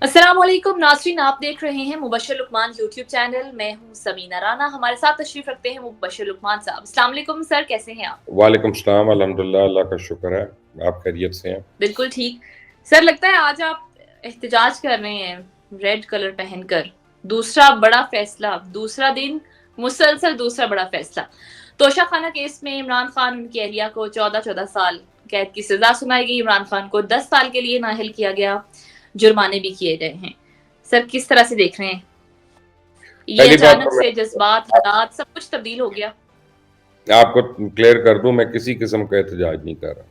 अस्सलाम वालेकुम नाज़रीन, आप देख रहे हैं मुबश्शिर लुकमान यूट्यूब चैनल। मैं हूं समीना राना। हमारे साथ तशरीफ रखते हैं मुबश्शिर लुकमान साहब। अस्सलाम वालेकुम सर, कैसे हैं आप? वालेकुम सलाम, अल्हम्दुलिल्लाह, अल्लाह का शुक्र है। आप खैरियत से हैं? बिल्कुल ठीक। सर, लगता है आज आप एहतजाज कर रहे हैं रेड कलर पहनकर। दूसरा बड़ा फैसला, दूसरा दिन मुसलसल दूसरा बड़ा फैसला। तोशा खाना केस में इमरान खान उनकी अहलिया को 14-14 साल कैद की सजा सुनाई गई। इमरान खान को 10 साल के लिए नाअहल किया गया। जुर्माने भी किए गए हैं। सर, किस तरह से देख रहे हैं? ये पहली बात अचानक तो मैं से जज़्बात, हालात सब कुछ तब्दील हो गया। आपको क्लियर कर दूँ, मैं किसी किस्म का एहतजाज नहीं कर रहा।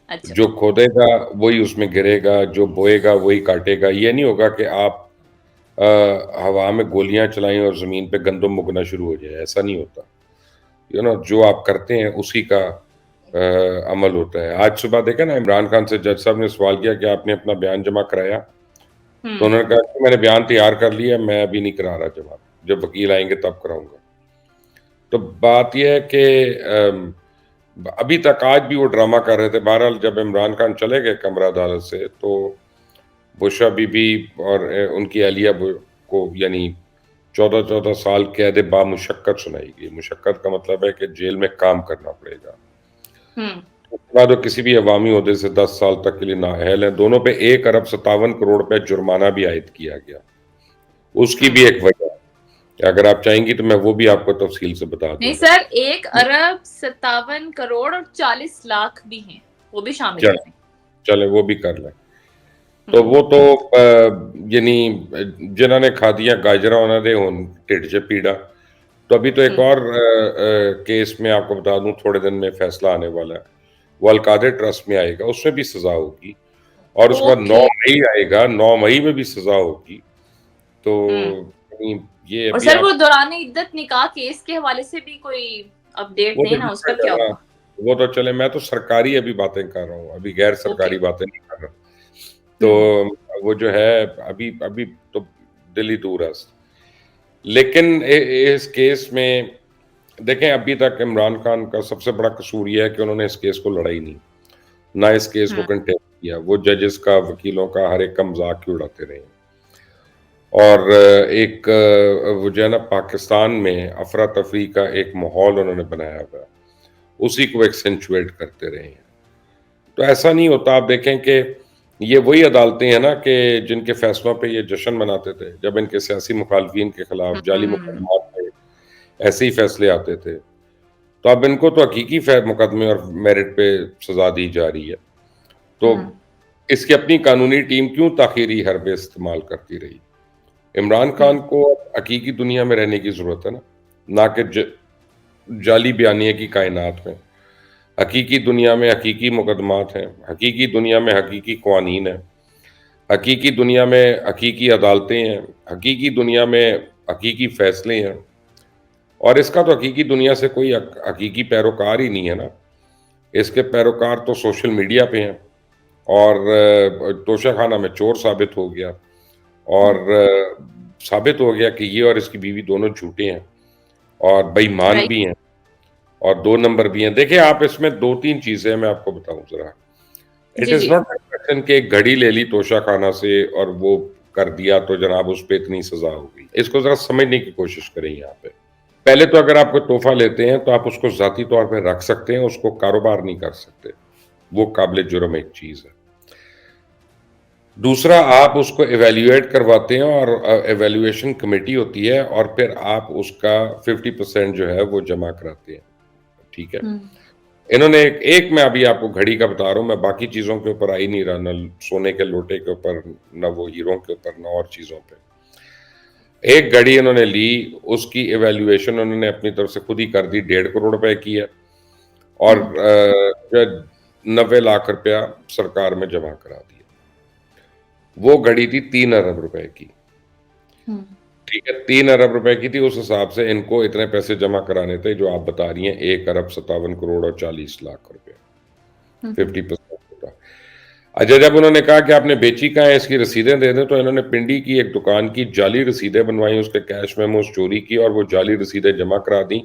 अच्छा। जो खोदेगा वही उसमें गिरेगा, जो बोएगा वही काटेगा। ये नहीं होगा कि आप हवा में गोलियाँ चलाएँ और ज़मीन पे गंदम उगना शुरू हो जाए, ऐसा नहीं होता। जो आप करते हैं उसी का अमल होता है। आज सुबह देखा ना, इमरान खान से जज साहब ने सवाल किया कि आपने अपना बयान जमा कराया? तो हुँ। उन्होंने कहा कि मैंने बयान तैयार कर लिया, मैं अभी नहीं करा रहा जमा, जब वकील आएँगे तब कराऊँगा। तो बात ये है कि अभी तक आज भी वो ड्रामा कर रहे थे। बहरहाल जब इमरान खान चले गए कमरा अदालत से, तो बुशरा बीबी और उनकी अहलिया को यानी 14-14 साल कैद बामुशक्कत सुनाई गई। मुशक्कत का मतलब है कि जेल में काम करना पड़ेगा। हुँ। उसके बाद वो किसी भी अवामी ओहदे से 10 साल तक के लिए नाअहल हैं। दोनों पे 1 अरब 57 करोड़ रुपए जुर्माना भी आयद किया गया। उसकी हुँ। भी एक वजह है। अगर आप चाहेंगी तो मैं वो भी आपको तफ़सील से बता नहीं दूँगा। सर, 1 अरब 57 करोड़ और 40 लाख भी हैं, वो भी शामिल चलें, करें। चलें वो भी कर लें। तो हुँ। वो तो यानी जिन्हां ने खादियां गाजरां उन्हां दे हुण ढिड 'च पीड़ा। तो अभी तो एक हुँ। और केस में आपको बता दूँ, थोड़े दिन में फैसला आने वाला है। वो अल-कादिर ट्रस्ट में आएगा, उसमें भी सज़ा होगी और उसके बाद 9 ओके। मई आएगा, 9 मई में भी सज़ा होगी। तो हुँ। यानी ये और अभी सर, वो आप दौरान इद्दत निकाह केस के हवाले से भी कोई अपडेट वो दें तो ना, उस पर क्या डिफरेंट है ना, हुआ? वो तो चले, मैं तो सरकारी अभी बातें कर रहा हूँ, अभी गैर ओके। सरकारी बातें नहीं कर रहा। हुँ। तो वो जो है अभी अभी तो दिल ही दूर है। लेकिन इस केस में देखें, अभी तक इमरान खान का सबसे बड़ा कसूर ये है कि उन्होंने इस केस को लड़ा ही नहीं, ना इस केस को हुँ। कंटेस्ट किया। वो जजेस का, वकीलों का हर एक का मज़ाक ही उड़ाते रहे। और एक वो जो है ना, पाकिस्तान में अफ़रा-तफ़री का एक माहौल उन्होंने बनाया हुआ है, उसी को एक्सेंचुएट करते रहे हैं। तो ऐसा नहीं होता, आप देखें कि ये वही अदालतें हैं ना कि जिनके फैसलों पे ये जश्न मनाते थे, जब इनके सियासी मुखालफिन के खिलाफ जाली हुँ। मुकदमात पे ऐसे ही फैसले आते थे। तो अब इनको तो हकीकी मुकदमे और मेरिट पे सज़ा दी जा रही है। तो हुँ। इसकी अपनी कानूनी टीम क्यों ताख़ीरी हरबे इस्तेमाल करती रही? इमरान हुँ। खान को हकीकी दुनिया में रहने की ज़रूरत है ना, ना कि जाली बयानिए की कायनात में। हकीकी दुनिया में हकीकी मुकदमात हैं, हकीकी दुनिया में हकीकी कवानीन हैं, हकीकी दुनिया में हकीकी अदालतें हैं, हकीकी दुनिया में हकीकी फ़ैसले हैं। और इसका तो हकीकी दुनिया से कोई हकीकी पैरोकार ही नहीं है ना। इसके पैरोकार तो सोशल मीडिया पे हैं और तोशाखाना में चोर साबित हो गया और हुँ। साबित हो गया कि ये और इसकी बीवी दोनों झूठे हैं और बेईमान राइट। भी हैं और 2 नंबर भी हैं। देखिए, आप इसमें 2-3 चीज़ें मैं आपको बताऊँ ज़रा। It G, is G. Not that person कि एक घड़ी ले ली तोशाखाना से और वो कर दिया तो जनाब उस पे इतनी सज़ा हो गई। इसको ज़रा समझने की कोशिश करें यहाँ पे। पहले तो अगर आप कोई तोहफ़ा लेते हैं तो आप उसको ज़ाती तौर पे रख सकते हैं, उसको कारोबार नहीं कर सकते। वो काबिल जुर्म एक चीज़ है। दूसरा, आप उसको इवैल्यूएट करवाते हैं और इवैल्यूएशन कमिटी होती है और फिर आप उसका 50% जो है वो जमा कराते हैं, ठीक है? हुँ। इन्होंने एक एक मैं अभी आपको घड़ी का बता रहा हूँ, मैं बाकी चीज़ों के ऊपर आ ही नहीं रहा, ना सोने के लोटे के ऊपर, ना वो हीरों के ऊपर, ना और चीज़ों पे। एक घड़ी इन्होंने ली, उसकी इवैल्यूएशन उन्होंने अपनी तरफ से खुद ही कर दी, 1.5 करोड़ रुपए की है और हुँ। जो 90 लाख रुपया सरकार में जमा करा दिया। वो घड़ी थी 3 अरब रुपए की। हुँ। ठीक है, 3 अरब रुपए की थी, उस हिसाब से इनको इतने पैसे जमा कराने थे जो आप बता रही हैं, 1 अरब 57 करोड़ और 40 लाख रुपए, हुँ। हुँ। 50% होता। अच्छा, जब उन्होंने कहा कि आपने बेची कहाँ है, इसकी रसीदें दे दें, तो इन्होंने पिंडी की एक दुकान की जाली रसीदें बनवाई, उसके कैश मेमोज़ चोरी की और वो जाली रसीदें जमा करा दी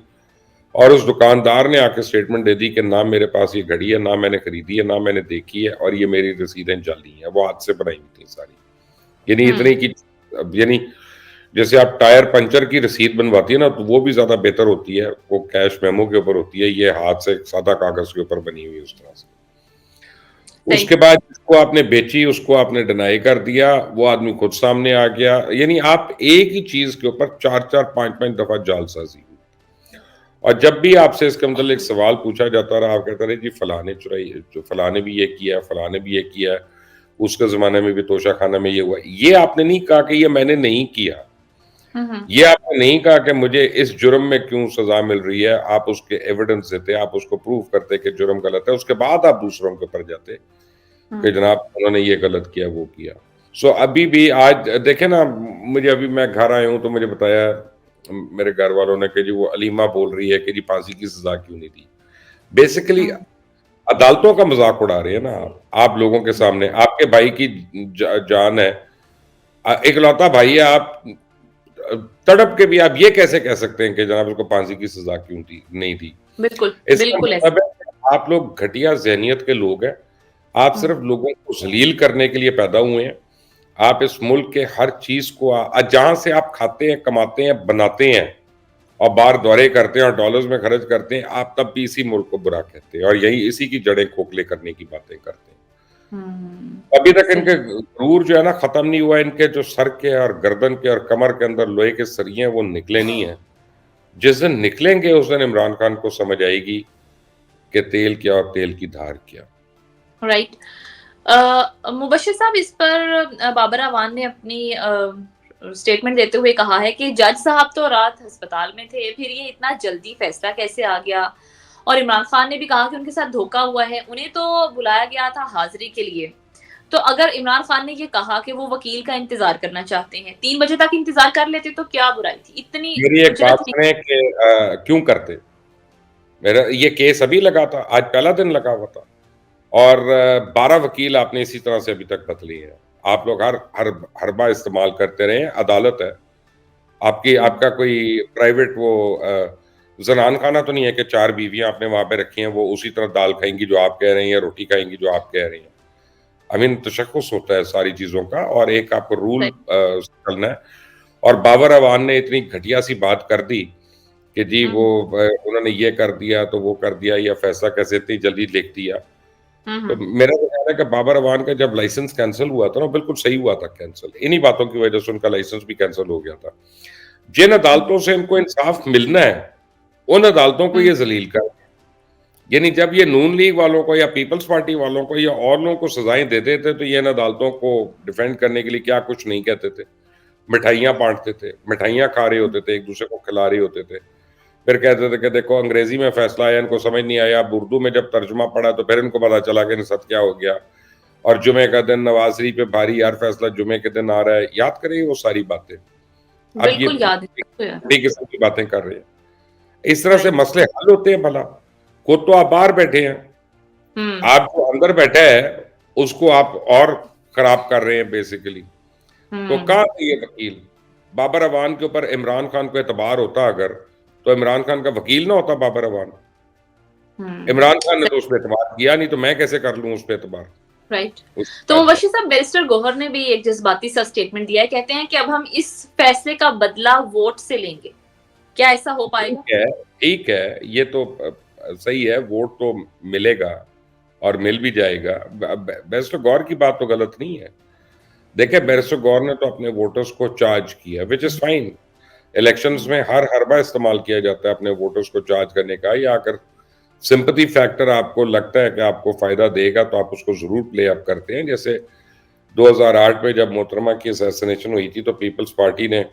और उस दुकानदार ने आके स्टेटमेंट दे दी कि ना मेरे पास ये घड़ी है, ना मैंने खरीदी है, ना मैंने देखी है और ये मेरी रसीदें जाली हैं। वो हाथ से बनाई हुई थी सारी। यानी इतने की, यानी जैसे आप टायर पंचर की रसीद बनवाती है ना, तो वो भी ज़्यादा बेहतर होती है, वो कैश मेमो के ऊपर होती है, ये हाथ से सादा कागज़ के ऊपर बनी हुई है उस तरह से। सही। उसके बाद जिसको आपने बेची, उसको आपने डिनाई कर दिया, वो आदमी खुद सामने आ गया, यानी आप एक ही चीज़ के ऊपर 4-4 5-5 दफ़ा जालसाज़ी हुई। और जब भी आपसे इसके मतलब एक सवाल पूछा जाता रहा, आप कहते रहे जी फलाँ ने चुराई है, जो फलाँ ने भी ये किया है, फलाँ ने भी ये किया है, उसके ज़माने में भी तोशा खाना में ये हुआ। ये आपने नहीं कहा कि ये मैंने नहीं किया। हुँ, हुँ। ये आपने नहीं कहा कि मुझे इस जुर्म में क्यों सज़ा मिल रही है, आप उसके एविडेंस देते, आप उसको प्रूव करते कि जुर्म गलत है, उसके बाद आप दूसरों के ऊपर जाते कि हुँ, जनाब उन्होंने ये गलत किया, वो किया। सो अभी भी आज देखें ना, मुझे अभी मैं घर आया हूँ तो मुझे बताया मेरे घर वालों ने कि जी वो अलीमा बोल रही है कि जी फांसी की सज़ा क्यों नहीं दी। बेसिकली हुँ, अदालतों का मज़ाक उड़ा रहे हैं ना आप लोगों के हुँ, सामने। आपके भाई की जान है, इकलौता भाई है, आप तड़प के भी आप ये कैसे कह सकते हैं कि जनाब उसको फांसी की सज़ा क्यों दी नहीं दी? बिल्कुल, इसका बिल्कुल ऐसा। मतलब है कि आप लोग घटिया ज़हनियत के लोग हैं। आप हुँ, सिर्फ़ लोगों को ज़लील करने के लिए पैदा हुए हैं। आप इस मुल्क के हर चीज़ को जहाँ से आप खाते हैं, कमाते हैं, बनाते हैं और बाहर दौरे करते हैं और डॉलर्स में खर्च करते हैं, आप तब भी इसी मुल्क को बुरा कहते हैं और यही इसी की जड़ें खोखले करने की बातें करते हैं। हुँ, अभी तक सही। इनके गुरूर जो है ना ख़त्म नहीं हुआ, इनके जो सर के और गर्दन के और कमर के अंदर लोहे के सरिये हैं, वो निकले नहीं हैं। जिस दिन निकलेंगे उस दिन इमरान खान को समझ आएगी कि तेल क्या और तेल की धार क्या। राइट। मुबश्शिर साहब, इस पर बाबर अवान ने अपनी स्टेटमेंट देते हुए कहा है कि जज साहब तो रात अस्पताल में थे, फिर ये इतना जल्दी फैसला कैसे आ गया? और इमरान खान ने भी कहा कि उनके साथ धोखा हुआ है, उन्हें तो बुलाया गया था हाज़िरी के लिए। तो अगर इमरान खान ने ये कहा कि वो वकील का इंतज़ार करना चाहते हैं, 3 बजे तक इंतज़ार कर लेते तो क्या बुराई थी? इतनी मेरी एक बात उजरत नहीं। सुने कि क्यों करते? मेरा ये केस अभी लगा था, आज पहला दिन लगा हुआ था और 12 वकील आपने इसी तरह से अभी तक बदले हैं। आप लोग हर हर हरबा इस्तेमाल करते रहे हैं, अदालत है। आपकी हुँ, आपका कोई प्राइवेट वो ज़नानख़ाना तो नहीं है कि 4 बीवियाँ आपने वहाँ पे रखी हैं, वो उसी तरह दाल खाएँगी जो आप कह रहे हैं या रोटी खाएँगी जो आप कह रहे हैं। आई मीन तशख़्ख़ुस होता है सारी चीज़ों का और एक आपको रूल राइट। चलना है और बाबर अवान ने इतनी घटिया-सी बात कर दी कि जी हुँ, वो उन्होंने ये कर दिया, तो वो कर दिया या फैसला कैसे इतनी जल्दी लिख दिया। हुँ, तो हुँ, मेरा तो ख़्याल है कि बाबर अवान का जब लाइसेंस कैंसल हुआ था ना, बिल्कुल सही हुआ था कैंसल। इन्हीं बातों की वज़ह से उनका लाइसेंस भी कैंसल हो गया था। जिन हुँ, अदालतों से इनको इंसाफ़ मिलना है, उन अदालतों को हुँ, ये ज़लील कर यानी जब ये नून लीग वालों को या पीपल्स पार्टी वालों को या और लोगों को सज़ाएँ देते थे, तो ये इन अदालतों को डिफेंड करने के लिए क्या कुछ नहीं कहते थे। मिठाइयाँ बाँटते थे, मिठाइयाँ खा रहे हुँ, होते थे, एक-दूसरे को खिला रहे होते थे। फिर कहते थे कि देखो अंग्रेज़ी में फ़ैसला आया, इनको समझ नहीं आया, अब उर्दू में जब तर्जुमा पढ़ा तो फिर इनको पता चला कि निसत क्या हो गया। और जुमे का दिन नवाज़ शरीफ पे भारी, हर फ़ैसला जुमे के दिन आ रहा है। याद करिए वो सारी बातें। अब ये बिल्कुल याद है, बिल्कुल याद है। बड़ी किस्म की बातें कर रहे हैं। इस तरह से राइट। मसले हल होते हैं भला? खुद तो आप बाहर बैठे हैं। हुँ, आप जो अंदर बैठा है, उसको आप और खराब कर रहे हैं बेसिकली। तो हुँ, कहाँ थे ये वकील? बाबर अवान के ऊपर इमरान खान को एतबार होता अगर, तो इमरान खान का वकील ना होता बाबर अवान। हुँ, इमरान खान ने सही। तो उस पे एतबार किया नहीं, तो मैं कैसे कर लूँ उस पे एतबार? राइट। उस तो बात का। मुबश्शिर साहब, बैरिस्टर गौहर ने भी एक जज़्बाती सा स्टेटमेंट दिया है, कहते हैं कि अब हम इस फैसले का बदला वोट से लेंगे। क्या ऐसा हो पाएगा? ठीक है, ये तो सही है, वोट तो मिलेगा और मिल भी जाएगा। बैरिस्टर गौर की बात तो गलत नहीं है। देखिए, हुँ, बैरिस्टर गौर ने तो अपने वोटर्स को चार्ज किया, व्हिच इज़ फाइन। इलेक्शंस हुँ, में हर हरबा इस्तेमाल किया जाता है अपने वोटर्स को चार्ज करने का, या अगर सिम्पैथी फैक्टर आपको लगता है कि आपको फ़ायदा देगा, तो आप उसको ज़रूर प्ले अप करते हैं। जैसे 2008 में जब मोहतरमा की असैसिनेशन हुई थी, तो पीपल्स पार्टी ने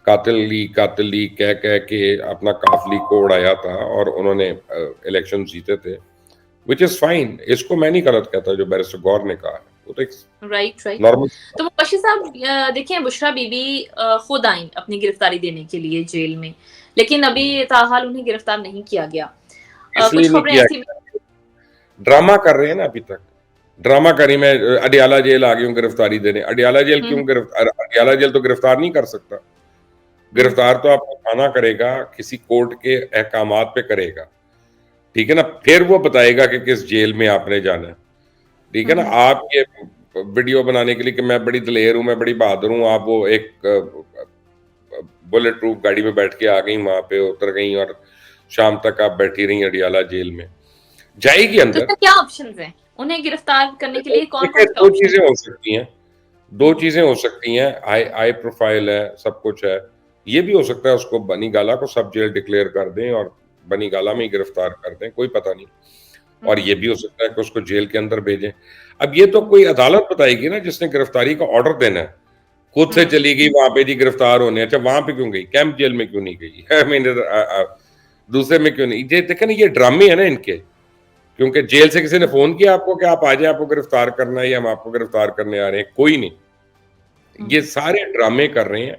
कातिल ली कह के अपना काफ़िली को उड़ाया था और उन्होंने इलेक्शन जीते थे, व्हिच इज़ फाइन। इसको मैं नहीं गलत कहता जो बैरिस्टर गौर ने कहा है। वो तो एक राइट, राइट। नॉर्मल तो मुबश्शिर साहब, देखिए, बुशरा बीबी खुद आईं अपनी गिरफ्तारी देने के लिए जेल में, लेकिन अभी ताहाल उन्हें गिरफ्तार नहीं किया गया। इसलिए कुछ नहीं खबरें किया ऐसी भी। गया, ड्रामा कर रहे हैं ना अभी तक। ड्रामा करी मैं अडियाला जेल आ गई हूँ गिरफ्तारी देने। अडियाला जेल हुँ, क्यों अडियाला जेल तो गिरफ्तार नहीं कर सकता। हुँ, गिरफ्तार तो आपका थाना करेगा, किसी कोर्ट के अहकामात पे करेगा। ठीक है ना? फिर वो बताएगा कि किस जेल में आपने जाना है। ठीक है हुँ, ना? हुँ, आप ये वीडियो बनाने के लिए कि मैं बड़ी दलेर हूँ, मैं बड़ी बहादुर हूँ, आप वो एक बुलेट प्रूफ गाड़ी में बैठ के आ गई, वहां पे उतर गई और शाम तक आप बैठी रही अडियाला जेल में, जाएगी तो अंदर। सर क्या ऑप्शंस हैं उन्हें गिरफ्तार करने के लिए, कौन देखिए कौन से दो ऑप्शन चीजें है? हो सकती हैं, दो चीजें हो सकती हैं, हाई हाई प्रोफाइल है, सब कुछ है। ये भी हो सकता है उसको बनी गाला को सब जेल डिक्लेयर कर दें और बनी गाला में ही गिरफ्तार कर दें, कोई पता नहीं। और ये भी हो सकता है कि उसको जेल के अंदर भेजें। अब ये तो कोई अदालत बताएगी ना, जिसने गिरफ्तारी का ऑर्डर देना है। खुद से चली गई वहां पे जी गिरफ्तार होने, अच्छा वहां पे क्यों गई, कैंप जेल में क्यों नहीं गई? आई मीन दूसरे में क्यों नहीं? ये देखे ना, ये ड्रामे है ना इनके। क्योंकि जेल से किसी ने फोन किया आपको कि आप आ जाए, आपको गिरफ्तार करना है, या हम आपको गिरफ्तार करने आ रहे हैं? कोई नहीं। ये सारे ड्रामे कर रहे हैं,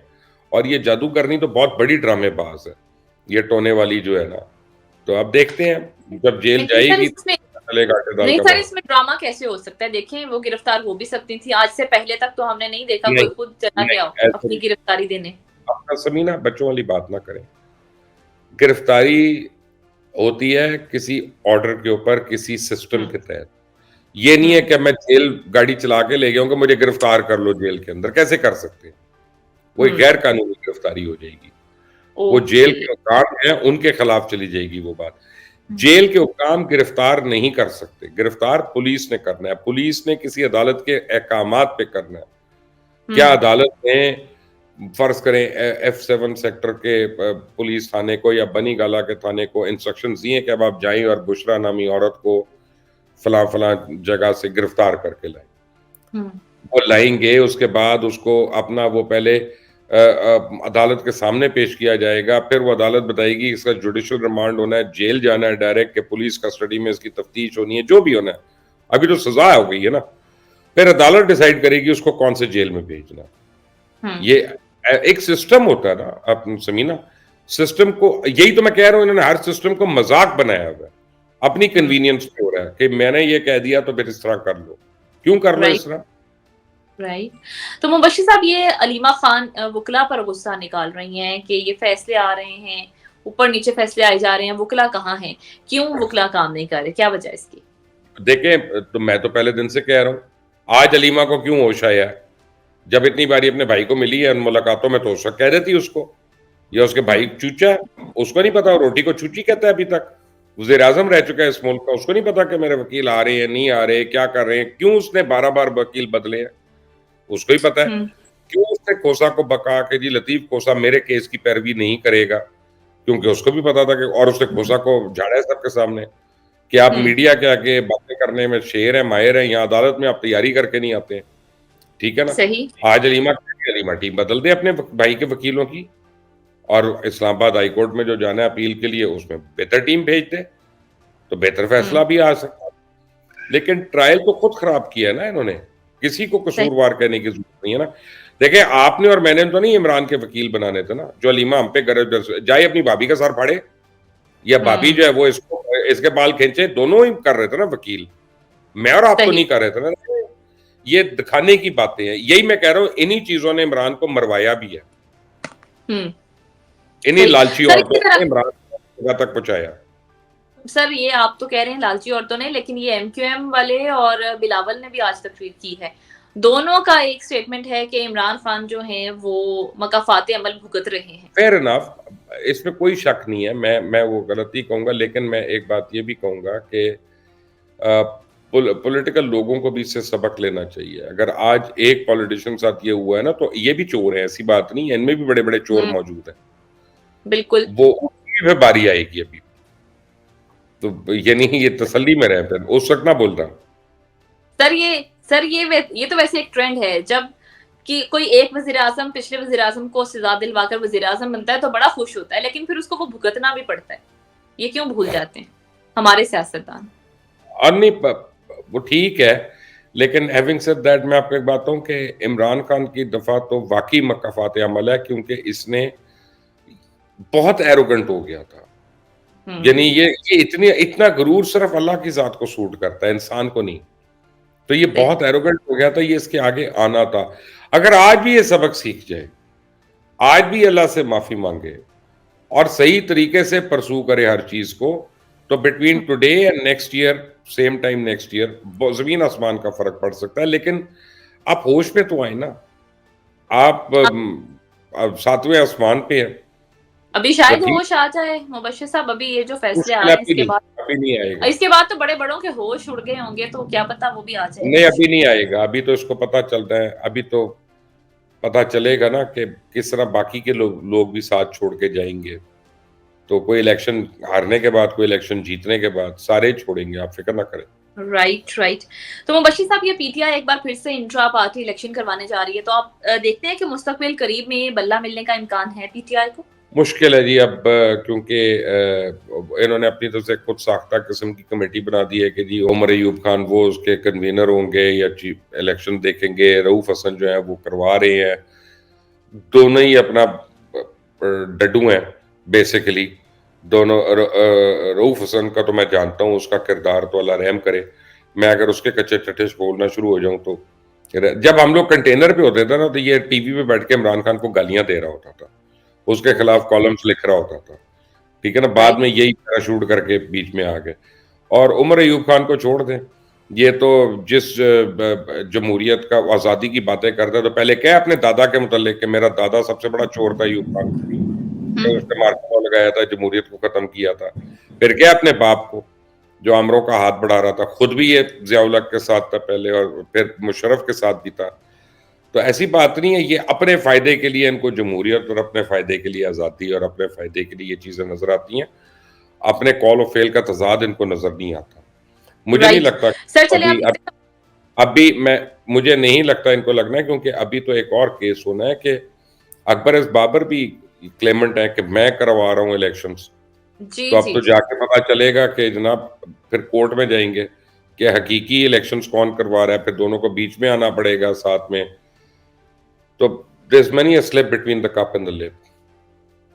और ये जादूगरनी तो बहुत बड़ी ड्रामेबाज है, ये टोने वाली जो है ना। तो अब देखते हैं, जब जेल लेकिन सर जाएगी इसमें, तो पता चलेगा कि दाल नहीं का सर भाव। इसमें ड्रामा कैसे हो सकता है? देखें वो गिरफ्तार हो भी सकती थी, आज से पहले तक तो हमने नहीं देखा नहीं, कोई खुद चला नहीं, गया ऐसा अपनी नहीं। गिरफ्तारी देने। अपना समीना बच्चों वाली बात ना करें। गिरफ्तारी होती है किसी ऑर्डर के ऊपर, किसी सिस्टम के तहत। ये नहीं है कि मैं जेल गाड़ी चला के ले गया हूं कि मुझे गिरफ्तार कर लो जेल के अंदर, कैसे कर सकते हैं? वो एक गैर कानूनी गिरफ्तारी हो जाएगी। वो जेल ओके। के हुक्काम हैं, उनके खिलाफ चली जाएगी वो बात। जेल के हुक्काम गिरफ्तार नहीं कर सकते, गिरफ्तार पुलिस ने करना है, पुलिस ने किसी अदालत के अहकामात पे करना है। क्या अदालत ने फर्ज करें F7 सेक्टर के पुलिस थाने को या बनी गाला के थाने को इंस्ट्रक्शन दिए कि अब आप जाइए और बुशरा नामी औरत को फला फला जगह से गिरफ्तार करके लाएं। वो लाएंगे, उसके बाद उसको अपना वो पहले अदालत के सामने पेश किया जाएगा, फिर वो अदालत बताएगी इसका जुडिशियल रिमांड होना है, जेल जाना है डायरेक्ट, के पुलिस कस्टडी में इसकी तफ्तीश होनी है, जो भी होना है। अभी तो सजा हो गई है ना, फिर अदालत डिसाइड करेगी उसको कौन से जेल में भेजना। ये एक सिस्टम होता है ना, आप समीना, सिस्टम को, यही तो मैं कह रहा हूं, इन्होंने हर सिस्टम को मजाक बनाया हुआ है, अपनी कन्वीनियंस पे हो रहा है कि मैंने ये कह दिया तो फिर इस तरह कर लो। क्यों कर लो इस तरह? राइट। तो मुबश्शिर साहब, ये अलीमा खान वुकला पर गुस्सा निकाल रही हैं कि ये फैसले आ रहे हैं, ऊपर नीचे फैसले आए जा रहे हैं, वुकला कहाँ हैं? क्यों वुकला काम नहीं कर रहे? क्या वजह है इसकी? देखें, तो मैं तो पहले दिन से कह रहा हूं, आज अलीमा को क्यों होश आया? जब इतनी बारी अपने भाई को मिली है मुलाकातों में, तो उस वक्त कह रही थी उसको, या उसके भाई चूचा, उसको नहीं पता रोटी को चूची कहता है अभी तक। वज़ीर आज़म रह चुका है इस मुल्क का, उसको नहीं पता कि मेरे वकील आ रहे हैं, नहीं आ रहे, क्या कर रहे हैं, क्यों उसने 12 बार वकील बदले हैं, उसको ही पता है। क्यों उसने खोसा को बका के जी लतीफ खोसा मेरे केस की पैरवी नहीं करेगा, क्योंकि उसको भी पता था कि, और उसने खोसा को झाड़ा है सबके सामने कि आप मीडिया के आगे बातें करने में शेर हैं, माहिर हैं, यहाँ अदालत में आप तैयारी करके नहीं आते हैं। ठीक है ना? सही। आज अलीमा टीम बदल दे अपने भाई के वकीलों की, और इस्लामाबाद हाई कोर्ट में जो जाना है अपील के लिए, उसमें बेहतर टीम भेज दे, तो बेहतर फैसला भी आ सकता है। लेकिन ट्रायल तो खुद खराब किया है ना इन्होंने, किसी को कसूरवार कहने की जरूरत नहीं है ना। देखिए, आपने और मैंने तो नहीं इमरान के वकील बनाने थे ना, जो अलीमा हम पे गरज जाए अपनी भाभी का सर फाड़े, या भाभी जो है वो इसको इसके बाल खींचे, दोनों ही कर रहे थे ना वकील। मैं और आप तो नहीं कर रहे थे ना। ये दिखाने की बातें हैं, यही मैं कह रहा हूं, इन्हीं चीजों ने इमरान को मरवाया भी है, इन्हीं लालची औरतों ने इमरान को तक पहुंचाया। सर ये आप तो कह रहे हैं लालची औरतों ने, लेकिन ये MQM वाले और बिलावल ने भी आज तक ट्वीट की है। दोनों का एक स्टेटमेंट है कि इमरान खान जो हैं वो मकाफाते अमल भुगत रहे हैं। फेयर इनफ, इसमें कोई शक नहीं है, मैं वो गलती कहूंगा, लेकिन मैं एक बात ये भी कहूंगा कि पॉलिटिकल लोगों को भी इससे सबक लेना चाहिए। अगर आज एक पॉलिटिशियन के साथ ये हुआ है ना, तो ये भी चोर है, ऐसी बात नहीं है, इनमें भी बड़े बड़े चोर मौजूद हैं। बिल्कुल। वो उनकी भी बारी आएगी अभी, तो ये नहीं, ये तसल्ली में रहे, फिर उस वक्त ना बोल रहा। सर ये तो वैसे एक ट्रेंड है, जब कि कोई एक वजीर आजम पिछले वजीर आजम को सजा दिलवाकर वजीर आजम बनता है तो बड़ा खुश होता है, लेकिन फिर उसको वो भुगतना भी पड़ता है। ये क्यों भूल जाते हैं हमारे सियासतदान? और नहीं, वो ठीक है, लेकिन हैविंग सेड दैट, मैं आपको एक बात कहूं कि इमरान खान की दफा तो वाकई मकाफात अमल है, क्योंकि इसने बहुत एरोगेंट हो गया था। यानी ये इतना गुरूर सिर्फ अल्लाह की जात को सूट करता है, इंसान को नहीं। तो ये बहुत एरोगेंट हो गया था, ये इसके आगे आना था। अगर आज भी ये सबक सीख जाए, आज भी अल्लाह से माफी मांगे और सही तरीके से परसू करे हर चीज को, तो between today and next year, same time next year, जमीन आसमान का फर्क पड़ सकता है। लेकिन आप होश में तो आए ना, आप अब सातवें आसमान पे है, अभी तो शायद ठीक। होश आ जाए मुबश्शिर साहब, अभी ये जो फैसले आ मुश्किल रहे हैं इसके बाद, अभी नहीं आएगा। बड़े बड़ों के होश उड़ गए होंगे, तो क्या पता वो भी आ जाए नहीं, होश। अभी नहीं आएगा, अभी तो इसको पता चल रहा है, अभी तो पता चलेगा ना कि किस तरह बाकी के लोग भी साथ छोड़ के जाएंगे। तो कोई इलेक्शन हारने के बाद, कोई इलेक्शन जीतने के बाद सारे छोड़ेंगे, आप फिक्र ना करें। Right, right. तो मुबश्शिर साहब, ये पीटीआई एक बार फिर से इंट्रा पार्टी इलेक्शन करवाने जा रही है, तो आप देखते हैं कि मुस्तकबिल करीब में बल्ला मिलने का इम्कान है पीटीआई को? मुश्किल है जी अब, क्योंकि इन्होंने अपनी तरफ से खुद साख्ता किस्म की कमेटी बना दी है कि जी उमर अयूब खान वो उसके कन्वीनर होंगे या चीफ इलेक्शन देखेंगे, रऊफ हसन जो है वो करवा रहे हैं। दोनों ही अपना डड्डू हैं बेसिकली। दोनों रऊफ हसन का तो मैं जानता हूँ, उसका किरदार तो अल्लाह रहम करे। मैं अगर उसके कच्चे चट्टे से बोलना शुरू हो जाऊं तो, जब हम लोग कंटेनर पे होते थे ना, तो ये टीवी पे बैठ के इमरान खान को गालियां दे रहा होता था, उसके खिलाफ कॉलम्स लिख रहा होता था, ठीक है ना। बाद राइट। में यही पैराशूट करके बीच में आ गए। और उमर अयूब खान को छोड़ दें, ये तो जिस जमहूरियत का आज़ादी की बातें करता है, तो पहले क्या अपने दादा के मुतल्लिक कि मेरा दादा सबसे बड़ा चोर था अयूब खान, कि उसने मार्को लगाया था, जमहूरियत को खत्म किया था। फिर क्या अपने बाप को, जो अमरों का हाथ बढ़ा रहा था, खुद भी ये ज़ियाउल हक के साथ था पहले, और फिर मुशर्रफ के साथ भी था। तो ऐसी बात नहीं है, ये अपने फ़ायदे के लिए इनको जमहूरियत और अपने फ़ायदे के लिए आज़ादी और अपने फ़ायदे के लिए ये चीज़ें नज़र आती हैं। अपने कॉल और फ़ेल का तज़ाद इनको नज़र नहीं आता। मुझे नहीं राइट। लगता सर, चलिए अभी आप इससे अभी मैं मुझे नहीं लगता इनको लगना है, क्योंकि अभी तो एक और केस होना है कि अकबर एस बाबर भी क्लेमेंट है कि मैं करवा रहा हूँ इलेक्शंस। जी, तो अब जी, तो जी। जाके पता चलेगा कि जनाब, फिर कोर्ट में जाएँगे कि हकीकी इलेक्शंस कौन करवा रहा है, फिर दोनों को बीच में आना पड़ेगा साथ में। तो there is many a slip between the cup and the lip.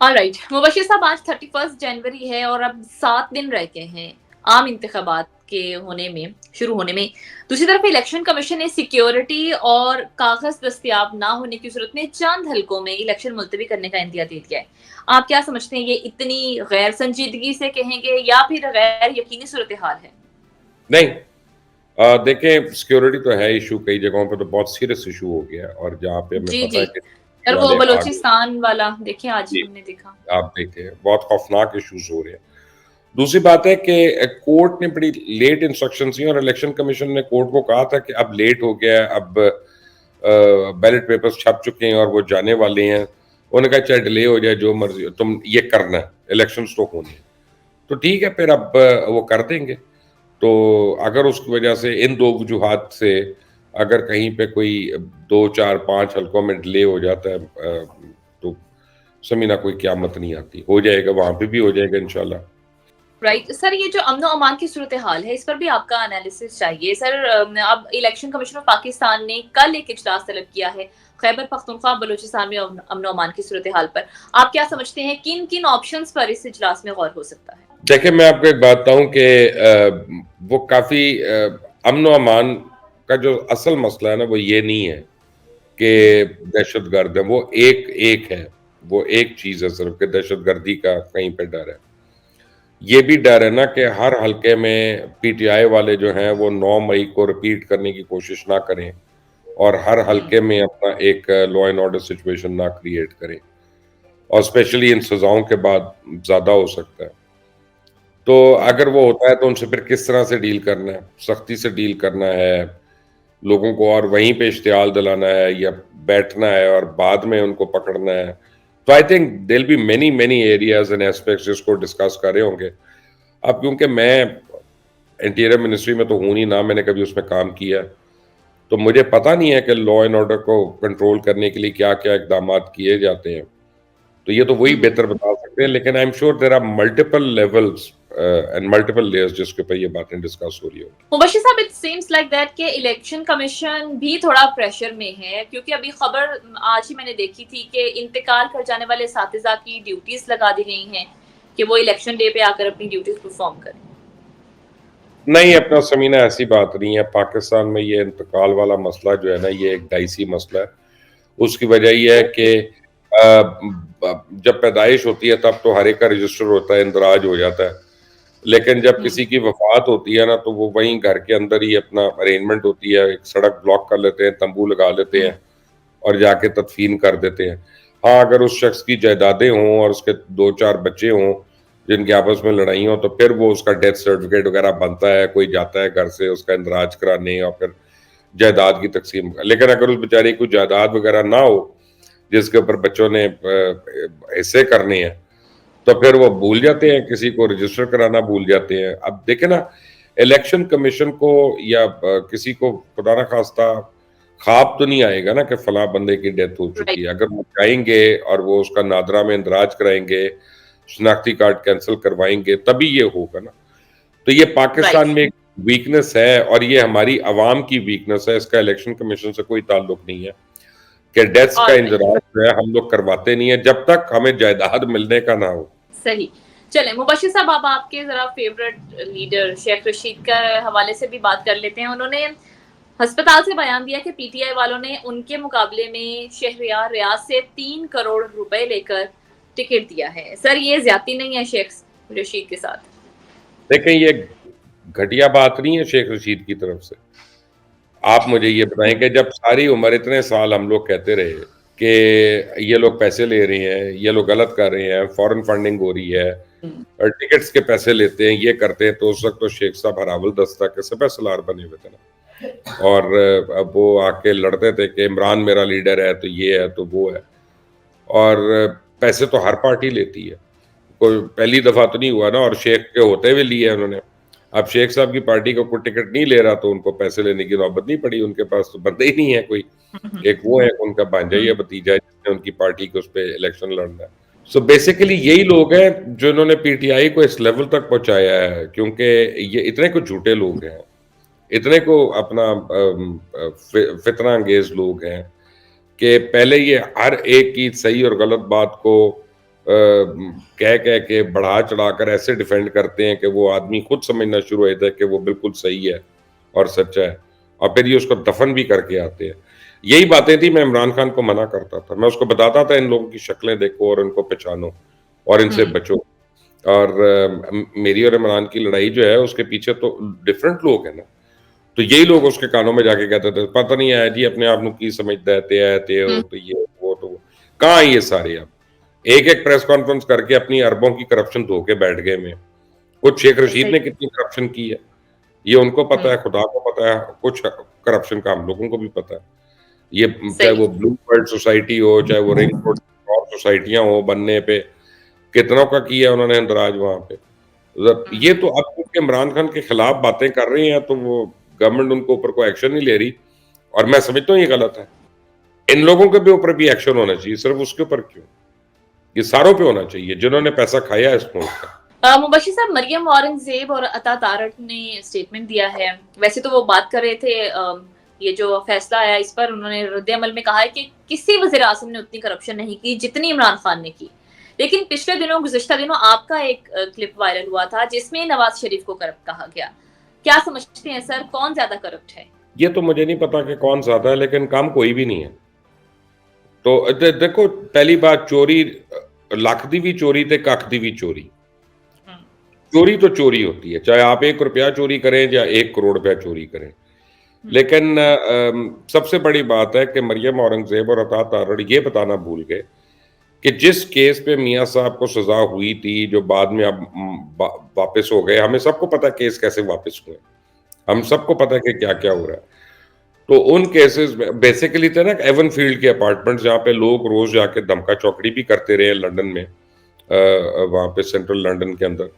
Alright, Mubashir sahab, आज 31 जनवरी है और अब 7 दिन रह गए हैं आम इंतखाबात के होने में, शुरू होने में। दूसरी तरफ इलेक्शन कमीशन ने सिक्योरिटी और कागज दस्तयाब ना होने की सूरत में चंद हलकों में इलेक्शन मुलतवी करने का इंदिया दे दिया है। आप क्या समझते हैं, ये इतनी गैर संजीदगी से कहेंगे या फिर गैर यकीनी सूरत हाल है? नहीं, देखें, सिक्योरिटी तो है इशू, कई जगहों पे तो बहुत सीरियस इशू हो गया है, और जहाँ पे हमें जी, पता जी। है कि और वो वाले आ गए। बलूचिस्तान वाला देखिए, आज जी, हमने देखा। आप देखें बहुत खौफनाक इश्यूज हो रहे हैं। दूसरी बात है कि कोर्ट ने बड़ी लेट इंस्ट्रक्शंस दी, और इलेक्शन कमीशन ने कोर्ट को कहा था कि अब लेट हो गया है, अब बैलेट पेपर्स छप चुके हैं और वो जाने वाले हैं। उन्होंने कहा चाहे डिले हो जाए, जो मर्जी, तुम ये करना है, इलेक्शंस तो होने हैं। तो ठीक है, फिर अब वो कर देंगे। तो अगर उसकी वजह से, इन दो वजूहात से, अगर कहीं पे कोई 2, 4, 5 हलकों में डिले हो जाता है, तो समीना कोई क़यामत नहीं आती, हो जाएगा, वहाँ पे भी हो जाएगा इंशाल्लाह। राइट। सर, ये जो अमन अमान की सूरत हाल है, इस पर भी आपका एनालिसिस चाहिए सर। अब इलेक्शन कमीशन ऑफ पाकिस्तान ने कल एक इजलास तलब किया है खैबर पख्तूनख्वा बलूचिस्तान में अमन अमान की सूरत हाल पर। आप क्या समझते हैं, किन किन ऑप्शंस पर इस इजलास में गौर हो सकता है? देखिए, मैं आपको एक बात बताऊँ कि वो काफ़ी अमन-ओ-अमान का जो असल मसला है ना, वो ये नहीं है हम्म। कि दहशतगर्द है, वो एक है, वो एक चीज़ है सिर्फ़, कि दहशतगर्दी का कहीं पे डर है। ये भी डर है ना कि हर हलके में पीटीआई वाले जो हैं, वो 9 मई को रिपीट करने की कोशिश ना करें, और हर हलके में अपना एक लॉ एंड ऑर्डर सिचुएशन ना क्रिएट करें, और स्पेशली इन सज़ाओं के बाद ज़्यादा हो सकता है। तो अगर वो होता है, तो उनसे फिर किस तरह से डील करना है? सख्ती से डील करना है, लोगों को और वहीं पे इश्तियाल दिलाना है, या बैठना है और बाद में उनको पकड़ना है? तो I think there will be many many areas and aspects जिसको डिस्कस कर रहे होंगे। अब क्योंकि मैं इंटीरियर मिनिस्ट्री में तो हूँ नहीं, ना मैंने कभी उसमें काम किया, तो मुझे पता नहीं है कि लॉ एंड ऑर्डर को कंट्रोल करने के लिए क्या-क्या इक़दामात किए जाते हैं। तो ये तो वही हम्म। बेहतर बता सकते हैं, लेकिन I am sure there are multiple levels and multiple layers जिसके ऊपर ये बातें डिस्कस हो रही होंगी। मुबश्शिर साहब, इट सीम्स लाइक दैट कि इलेक्शन कमीशन भी थोड़ा प्रेशर में है, क्योंकि अभी खबर आज ही मैंने देखी थी कि इंतकाल कर जाने वाले असातिज़ा की ड्यूटीज लगा दी गई हैं कि वो इलेक्शन डे पे आकर अपनी ड्यूटीज परफॉर्म करें। नहीं, अपना समीना, ऐसी बात नहीं है। पाकिस्तान में ये इंतकाल वाला मसला जो है ना, ये एक डाइसी मसला है। उसकी वजह ये है कि जब पैदाइश होती है तब तो हर एक का रजिस्टर होता है, इंदराज हो जाता है। लेकिन जब हम्म। किसी की वफात होती है ना, तो वो वहीं घर के अंदर ही अपना अरेंजमेंट होती है, एक सड़क ब्लॉक कर लेते हैं, तंबू लगा लेते हम्म। हैं और जाके तदफीन कर देते हैं। हाँ, अगर उस शख्स की जायदादें हों और उसके 2-4 बच्चे हों, जिनकी आपस में लड़ाई हो, तो फिर वो उसका डेथ सर्टिफिकेट वगैरह बनता है, कोई जाता है घर से उसका इंदराज कराने और फिर जायदाद की तकसीम। लेकिन अगर उस बेचारे की कोई जायदाद वगैरह ना हो, जिसके ऊपर बच्चों ने हिस्से करने हैं, तो फिर वो भूल जाते हैं, किसी को रजिस्टर कराना भूल जाते हैं। अब देखें ना, इलेक्शन कमीशन को या किसी को खुदा ना खास्ता ख्वाब तो नहीं आएगा ना कि फला बंदे की डेथ हो चुकी राइट। है। अगर वो जाएंगे और वो उसका नादरा में इंदराज कराएंगे, शनाख्ती कार्ड कैंसिल करवाएंगे, तभी ये होगा ना। तो ये पाकिस्तान राइट। में एक वीकनेस है और ये हमारी अवाम की वीकनेस है, इसका इलेक्शन कमीशन से कोई ताल्लुक नहीं है कि डेथ्स का ऑलराइट। इंतजार जो है हम लोग करवाते नहीं है जब तक हमें जायदाद मिलने का ना हो। सही। चले मुबशिर साहब, अब आपके जरा फेवरेट लीडर शेख रशीद का हवाले से भी बात कर लेते हैं। उन्होंने अस्पताल से बयान दिया कि पीटीआई वालों ने उनके मुकाबले में शहरियार रियाज से 3 करोड़ रुपए लेकर टिकट दिया है। सर, ये ज्यादा नहीं है शेख रशीद के साथ? देखें, ये घटिया बात नहीं है शेख रशीद की तरफ से। आप मुझे ये बताएं कि जब सारी उम्र इतने साल हम लोग कहते रहे कि ये लोग पैसे ले रहे हैं, ये लोग गलत कर रहे हैं, फॉरेन फंडिंग हो रही है और टिकट्स के पैसे लेते हैं, ये करते हैं, तो उस वक्त तो शेख साहब हरावल दस्ता के सपह सलार बने हुए थे ना। और अब वो आके लड़ते थे कि इमरान मेरा लीडर है तो ये है तो वो है। और पैसे तो हर पार्टी लेती है, कोई पहली दफा तो नहीं हुआ ना। और शेख के होते हुए लिए उन्होंने। अब शेख साहब की पार्टी का कोई टिकट नहीं ले रहा तो उनको पैसे लेने की नौबत नहीं पड़ी, उनके पास तो बंदे ही नहीं है कोई। एक वो है, उनका भांजा या भतीजा है जिसने उनकी पार्टी के उस पर इलेक्शन लड़ना है। सो बेसिकली यही लोग हैं जो इन्होंने पीटीआई को इस लेवल तक पहुंचाया है, क्योंकि ये इतने को झूठे लोग हैं, इतने को अपना फितना अंगेज लोग हैं कि पहले ये हर एक की सही और गलत बात को कह कह के बढ़ा चढ़ाकर ऐसे डिफेंड करते हैं कि वो आदमी खुद समझना शुरू हो जाता है कि वो बिल्कुल सही है और सच्चा है, और फिर ये उसको दफन भी करके आते हैं। यही बातें थी, मैं इमरान खान को मना करता था, मैं उसको बताता था इन लोगों की शक्लें देखो और इनको पहचानो और इनसे बचो। और मेरी और इमरान की लड़ाई जो है उसके पीछे तो डिफरेंट लोग हैं ना। तो यही लोग उसके कानों में जाके कहते थे, पता नहीं आया जी अपने आप ਨੂੰ ਕੀ समझदा है ते हो तो ये वो तो वो। कहाँ ये सारे अब एक एक प्रेस कॉन्फ्रेंस करके अपनी अरबों की करप्शन धो के बैठ गए में। कुछ शेख रशीद सही। ने कितनी करप्शन की है ये उनको पता है, खुदा को पता है। कुछ करप्शन का हम लोगों को भी पता है। ये चाहे सही। वो ब्लू वर्ल्ड सोसाइटी हो, चाहे वो रिंग रोड और सोसाइटियां हो बनने पे, कितनों का किया उन्होंने इंदराज वहां पे। ये तो अब क्योंकि इमरान खान के खिलाफ बातें कर रहे हैं तो वो गवर्नमेंट उनको ऊपर कोई एक्शन नहीं ले रही, और मैं समझता हूँ ये गलत है। इन लोगों के भी ऊपर भी एक्शन होना चाहिए, सिर्फ उसके ऊपर क्यों? ये सारों पे होना चाहिए जिन्होंने पैसा खाया है इस मुल्क का। मुबशिर साहब, मरियम औरंगजेब और अता तारट ने स्टेटमेंट दिया है। वैसे तो वो बात कर रहे थे, ये जो फैसला आया इस पर उन्होंने रद्द-ए-अमल में कहा है कि किसी वज़ीर आज़म ने उतनी करप्शन नहीं की जितनी इमरान खान ने की। लेकिन पिछले दिनों, गुज़िश्ता दिनों आपका एक क्लिप वायरल हुआ था जिसमें नवाज शरीफ को करप्ट कहा गया। क्या समझते हैं सर, कौन ज्यादा करप्ट है? ये तो मुझे नहीं पता कि कौन सा था, लेकिन काम कोई भी नहीं है। तो देखो, पहली बात, चोरी लख दी भी चोरी ते कख दी भी चोरी। चोरी तो चोरी होती है, चाहे आप 1 रुपया चोरी करें या 1 करोड़ रुपया चोरी करें। लेकिन सबसे बड़ी बात है कि मरियम औरंगजेब और अता तारड़ ये बताना भूल गए कि जिस केस पे मियाँ साहब को सजा हुई थी, जो बाद में अब वापस हो गए, हमें सबको पता है केस कैसे वापस हुए, हम सबको पता है कि क्या क्या हो रहा है। तो उन केसेस में बेसिकली थे ना एवन फील्ड के अपार्टमेंट्स, जहाँ पे लोग रोज जाके धमका चौकड़ी भी करते रहे लंदन में, वहां पे सेंट्रल लंदन के अंदर।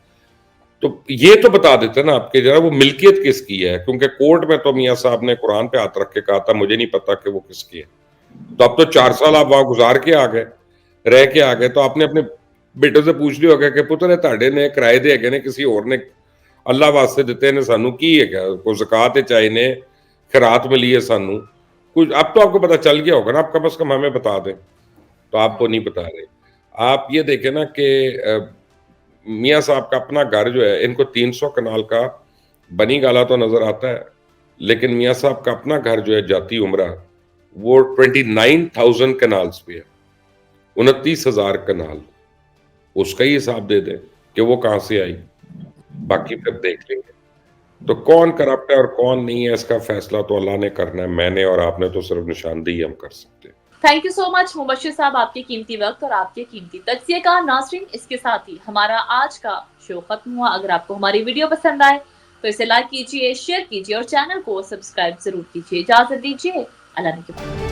तो ये तो बता देते ना आपके जरा वो मिल्कियत किसकी है, क्योंकि कोर्ट में तो मियाँ साहब ने कुरान पे हाथ रख के कहा था मुझे नहीं पता कि वो किसकी है। तो अब तो 4 साल आप वहां गुजार के आ गए, रह के आ गए, तो आपने अपने बेटे से पूछ लिया होगा कि पुत्र ਤੁਹਾਡੇ ने किराए दे हैगे ने किसी और ने अल्लाह वास्ते दिते ने, सानू की है क्या, कोई ज़कात चाहे ने खैरात मिली है सानू कुछ। अब तो आपको पता चल गया होगा ना, आप कम से कम हमें बता दें। तो आपको नहीं बता रहे। आप ये देखें ना कि मियाँ साहब का अपना घर जो है, इनको 300 कनाल का बनी गाला तो नजर आता है, लेकिन मियाँ साहब का अपना घर जो है जाती उमरा, वो 29,000 कनाल्स पे है, 29,000 कनाल। उसका ही हिसाब दे दें कि वो कहां से आई। बाकी फिर देख लेंगे। तो कौन करप्ट है और कौन नहीं है, इसका फैसला तो अल्लाह ने करना है, मैंने और आपने तो सिर्फ निशानदेही हम कर सकते हैं। Thank you so much Mubashir साहब, आपके कीमती वक्त और आपके कीमती तज्जिए का। नाज़रीन, इसके साथ ही हमारा आज का शो खत्म हुआ। अगर आपको हमारी वीडियो पसंद आए तो इसे लाइक कीजिए, शेयर कीजिए और चैनल को सब्सक्राइब जरूर कीजिए। इजाजत दीजिए, अल्लाह ने